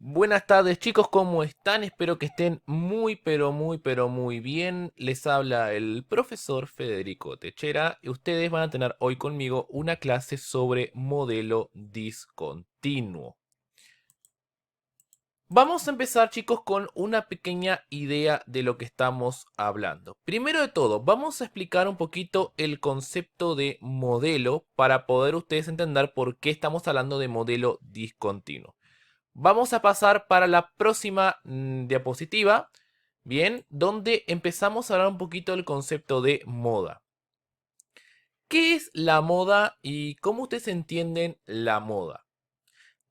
Buenas tardes chicos, ¿cómo están? Espero que estén muy muy bien. Les habla el profesor Federico Techera y ustedes van a tener hoy conmigo una clase sobre modelo discontinuo. Vamos a empezar chicos con una pequeña idea de lo que estamos hablando. Primero de todo, vamos a explicar un poquito el concepto de modelo para poder ustedes entender por qué estamos hablando de modelo discontinuo. Vamos a pasar para la próxima diapositiva, bien, donde empezamos a hablar un poquito del concepto de moda. ¿Qué es la moda y cómo ustedes entienden la moda?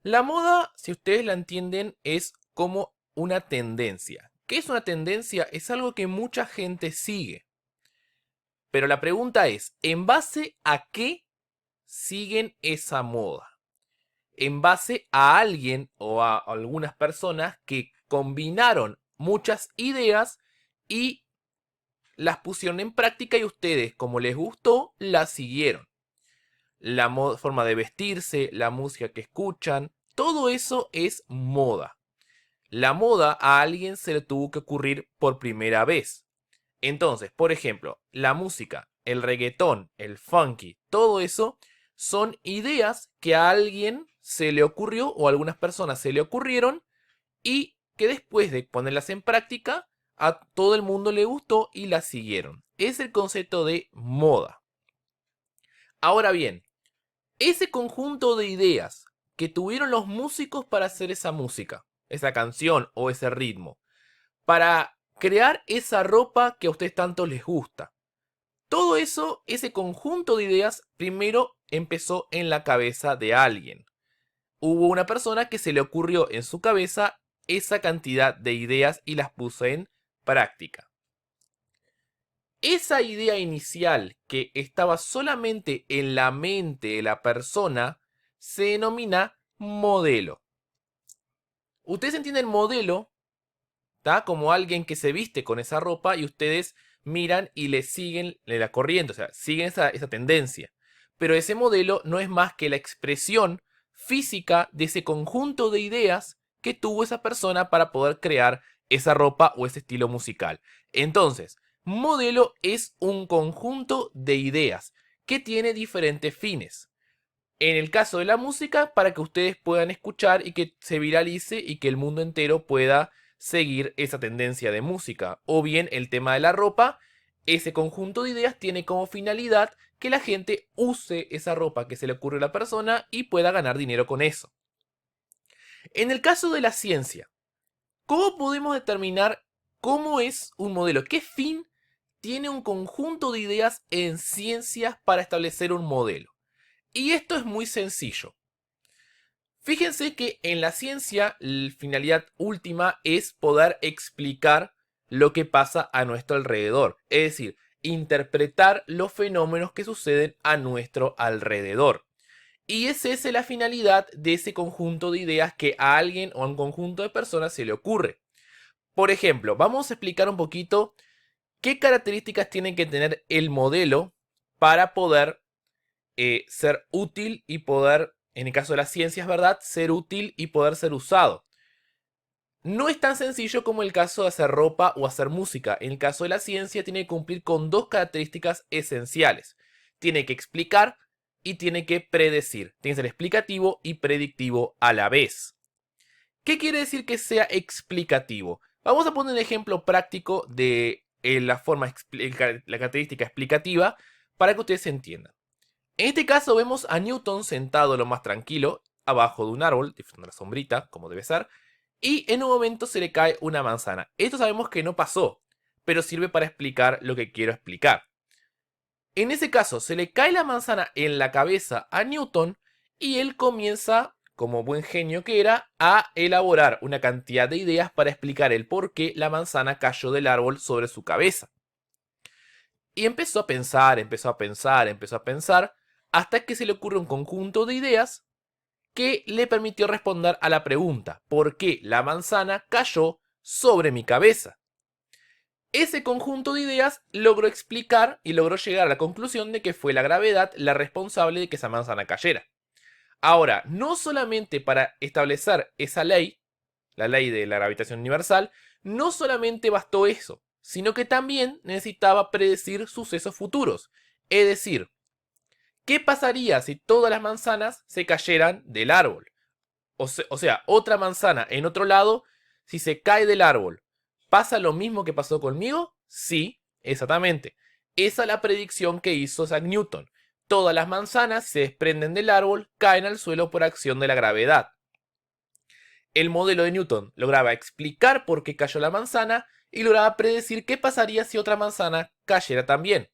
La moda, si ustedes la entienden, es como una tendencia. ¿Qué es una tendencia? Es algo que mucha gente sigue. Pero la pregunta es, ¿en base a qué siguen esa moda? En base a alguien o a algunas personas que combinaron muchas ideas y las pusieron en práctica y ustedes, como les gustó, las siguieron. La forma de vestirse, la música que escuchan, todo eso es moda. La moda a alguien se le tuvo que ocurrir por primera vez. Entonces, por ejemplo, la música, el reggaetón, el funky, todo eso son ideas que a alguien se le ocurrió o a algunas personas se le ocurrieron y que después de ponerlas en práctica a todo el mundo le gustó y las siguieron. Es el concepto de moda. Ahora bien, ese conjunto de ideas que tuvieron los músicos para hacer esa música, esa canción o ese ritmo, para crear esa ropa que a ustedes tanto les gusta. Todo eso, ese conjunto de ideas, primero empezó en la cabeza de alguien. Hubo una persona que se le ocurrió en su cabeza esa cantidad de ideas y las puso en práctica. Esa idea inicial que estaba solamente en la mente de la persona se denomina modelo. Ustedes entienden modelo, ¿tá? Como alguien que se viste con esa ropa y ustedes miran y le siguen la corriente, o sea, siguen esa tendencia. Pero ese modelo no es más que la expresión física de ese conjunto de ideas que tuvo esa persona para poder crear esa ropa o ese estilo musical. Entonces, modelo es un conjunto de ideas que tiene diferentes fines. En el caso de la música, para que ustedes puedan escuchar y que se viralice y que el mundo entero pueda seguir esa tendencia de música. O bien el tema de la ropa, ese conjunto de ideas tiene como finalidad que la gente use esa ropa que se le ocurre a la persona y pueda ganar dinero con eso. En el caso de la ciencia, ¿cómo podemos determinar cómo es un modelo? ¿Qué fin tiene un conjunto de ideas en ciencias para establecer un modelo? Y esto es muy sencillo. Fíjense que en la ciencia la finalidad última es poder explicar lo que pasa a nuestro alrededor, es decir, interpretar los fenómenos que suceden a nuestro alrededor. Y esa es la finalidad de ese conjunto de ideas que a alguien o a un conjunto de personas se le ocurre. Por ejemplo, vamos a explicar un poquito qué características tiene que tener el modelo para poder ser útil y poder, en el caso de las ciencias, ¿verdad? Ser útil y poder ser usado. No es tan sencillo como el caso de hacer ropa o hacer música. En el caso de la ciencia tiene que cumplir con dos características esenciales. Tiene que explicar y tiene que predecir. Tiene que ser explicativo y predictivo a la vez. ¿Qué quiere decir que sea explicativo? Vamos a poner un ejemplo práctico de la característica explicativa para que ustedes entiendan. En este caso vemos a Newton sentado lo más tranquilo, abajo de un árbol, disfrutando de la sombrita, como debe ser, y en un momento se le cae una manzana. Esto sabemos que no pasó, pero sirve para explicar lo que quiero explicar. En ese caso, se le cae la manzana en la cabeza a Newton y él comienza, como buen genio que era, a elaborar una cantidad de ideas para explicar el por qué la manzana cayó del árbol sobre su cabeza. Y empezó a pensar, empezó a pensar, empezó a pensar, hasta que se le ocurrió un conjunto de ideas que le permitió responder a la pregunta, ¿por qué la manzana cayó sobre mi cabeza? Ese conjunto de ideas logró explicar y logró llegar a la conclusión de que fue la gravedad la responsable de que esa manzana cayera. Ahora, no solamente para establecer esa ley, la ley de la gravitación universal, no solamente bastó eso, sino que también necesitaba predecir sucesos futuros. Es decir, ¿qué pasaría si todas las manzanas se cayeran del árbol? O sea, otra manzana en otro lado, si se cae del árbol, ¿pasa lo mismo que pasó conmigo? Sí, exactamente. Esa es la predicción que hizo Isaac Newton. Todas las manzanas se desprenden del árbol, caen al suelo por acción de la gravedad. El modelo de Newton lograba explicar por qué cayó la manzana y lograba predecir qué pasaría si otra manzana cayera también.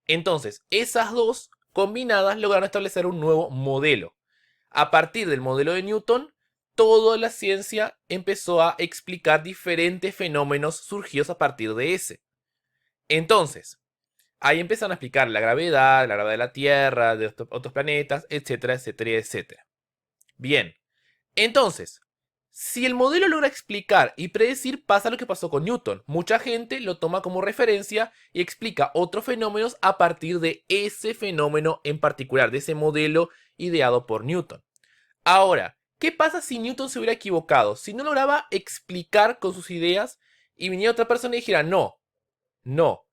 Entonces, esas dos combinadas lograron establecer un nuevo modelo. A partir del modelo de Newton, toda la ciencia empezó a explicar diferentes fenómenos surgidos a partir de ese. Entonces, ahí empezaron a explicar la gravedad de la Tierra, de otros planetas, etcétera, etcétera, etcétera. Bien, entonces, si el modelo logra explicar y predecir, pasa lo que pasó con Newton. Mucha gente lo toma como referencia y explica otros fenómenos a partir de ese fenómeno en particular, de ese modelo ideado por Newton. Ahora, ¿qué pasa si Newton se hubiera equivocado? Si no lograba explicar con sus ideas y viniera otra persona y dijera, no, no,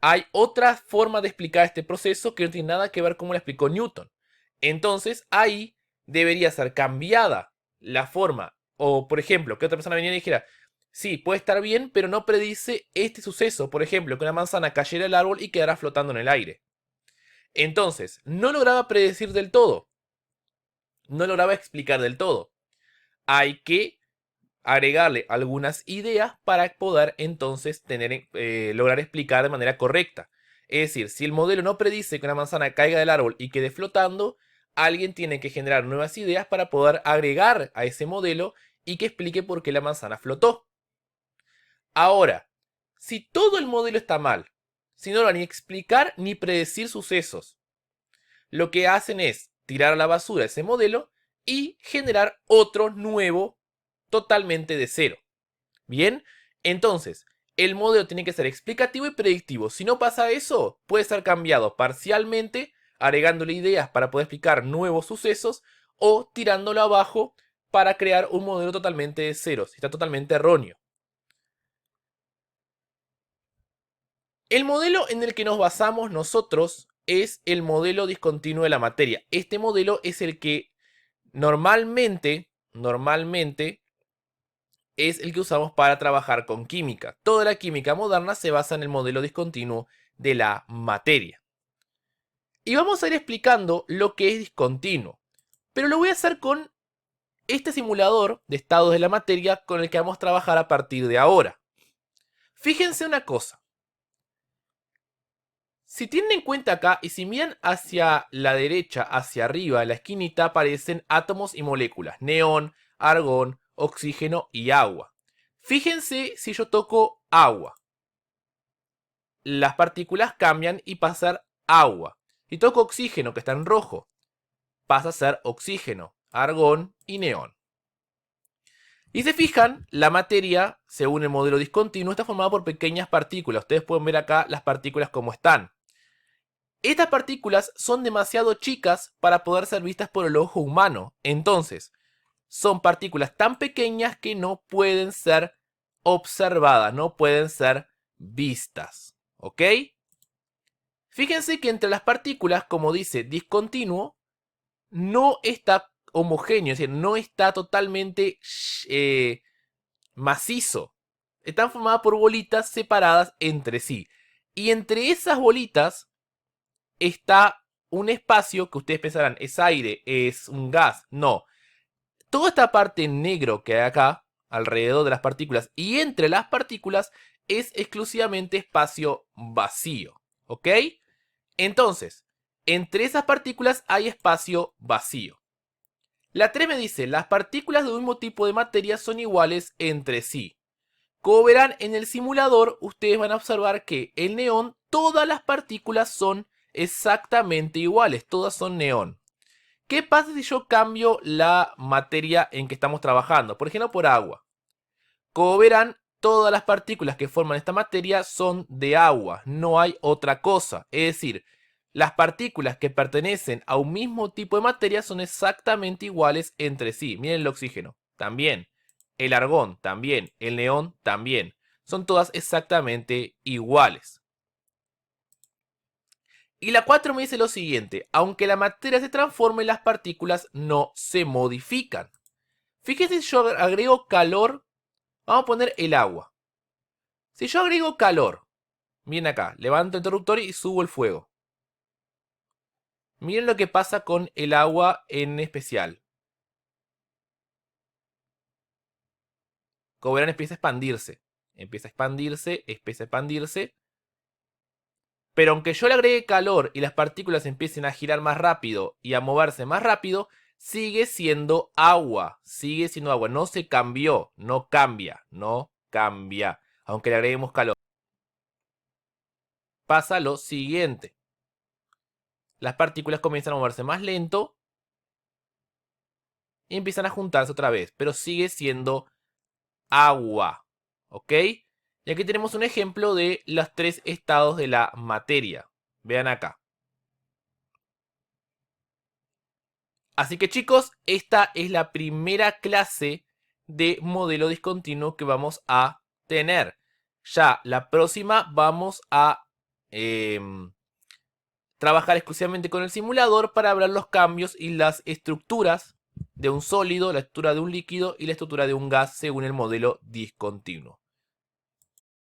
hay otra forma de explicar este proceso que no tiene nada que ver con cómo lo explicó Newton. Entonces, ahí debería ser cambiada la forma. O, por ejemplo, que otra persona viniera y dijera, sí, puede estar bien, pero no predice este suceso. Por ejemplo, que una manzana cayera del árbol y quedara flotando en el aire. Entonces, no lograba predecir del todo. No lograba explicar del todo. Hay que agregarle algunas ideas para poder entonces lograr explicar de manera correcta. Es decir, si el modelo no predice que una manzana caiga del árbol y quede flotando, alguien tiene que generar nuevas ideas para poder agregar a ese modelo y que explique por qué la manzana flotó. Ahora, si todo el modelo está mal, si no logra ni explicar ni predecir sucesos, lo que hacen es tirar a la basura ese modelo y generar otro nuevo totalmente de cero. Bien, entonces, el modelo tiene que ser explicativo y predictivo. Si no pasa eso, puede ser cambiado parcialmente, agregándole ideas para poder explicar nuevos sucesos o tirándolo abajo para crear un modelo totalmente de cero, si está totalmente erróneo. El modelo en el que nos basamos nosotros es el modelo discontinuo de la materia. Este modelo es el que normalmente es el que usamos para trabajar con química. Toda la química moderna se basa en el modelo discontinuo de la materia. Y vamos a ir explicando lo que es discontinuo. Pero lo voy a hacer con este simulador de estados de la materia con el que vamos a trabajar a partir de ahora. Fíjense una cosa. Si tienen en cuenta acá y si miran hacia la derecha, hacia arriba, en la esquinita aparecen átomos y moléculas. Neón, argón, oxígeno y agua. Fíjense si yo toco agua. Las partículas cambian y pasa a ser agua. Si toco oxígeno, que está en rojo, pasa a ser oxígeno, argón y neón. Y se fijan, la materia, según el modelo discontinuo, está formada por pequeñas partículas. Ustedes pueden ver acá las partículas como están. Estas partículas son demasiado chicas para poder ser vistas por el ojo humano. Entonces, son partículas tan pequeñas que no pueden ser observadas, no pueden ser vistas. ¿Ok? Fíjense que entre las partículas, como dice discontinuo, no está homogéneo, es decir, no está totalmente macizo. Están formadas por bolitas separadas entre sí. Y entre esas bolitas está un espacio que ustedes pensarán, ¿es aire? ¿Es un gas? No. Toda esta parte negro que hay acá, alrededor de las partículas y entre las partículas, es exclusivamente espacio vacío. ¿Ok? Entonces, entre esas partículas hay espacio vacío. La 3 me dice, las partículas de un mismo tipo de materia son iguales entre sí. Como verán en el simulador, ustedes van a observar que el neón, todas las partículas son exactamente iguales, todas son neón. ¿Qué pasa si yo cambio la materia en que estamos trabajando? Por ejemplo, por agua. Como verán, todas las partículas que forman esta materia son de agua, no hay otra cosa. Es decir, las partículas que pertenecen a un mismo tipo de materia son exactamente iguales entre sí. Miren el oxígeno, también El argón también, el neón también. Son todas exactamente iguales. Y la 4 me dice lo siguiente: aunque la materia se transforme, las partículas no se modifican. Fíjese si yo agrego calor, vamos a poner el agua. Si yo agrego calor, miren acá, levanto el interruptor y subo el fuego. Miren lo que pasa con el agua en especial. Como verán, empieza a expandirse. Empieza a expandirse, empieza a expandirse. Pero aunque yo le agregue calor y las partículas empiecen a girar más rápido y a moverse más rápido, sigue siendo agua. Sigue siendo agua. No se cambió. No cambia. No cambia. Aunque le agreguemos calor. Pasa lo siguiente. Las partículas comienzan a moverse más lento y empiezan a juntarse otra vez. Pero sigue siendo agua. ¿Ok? Y aquí tenemos un ejemplo de los 3 estados de la materia. Vean acá. Así que chicos, esta es la primera clase de modelo discontinuo que vamos a tener. Ya la próxima vamos a trabajar exclusivamente con el simulador para ver los cambios y las estructuras de un sólido, la estructura de un líquido y la estructura de un gas según el modelo discontinuo.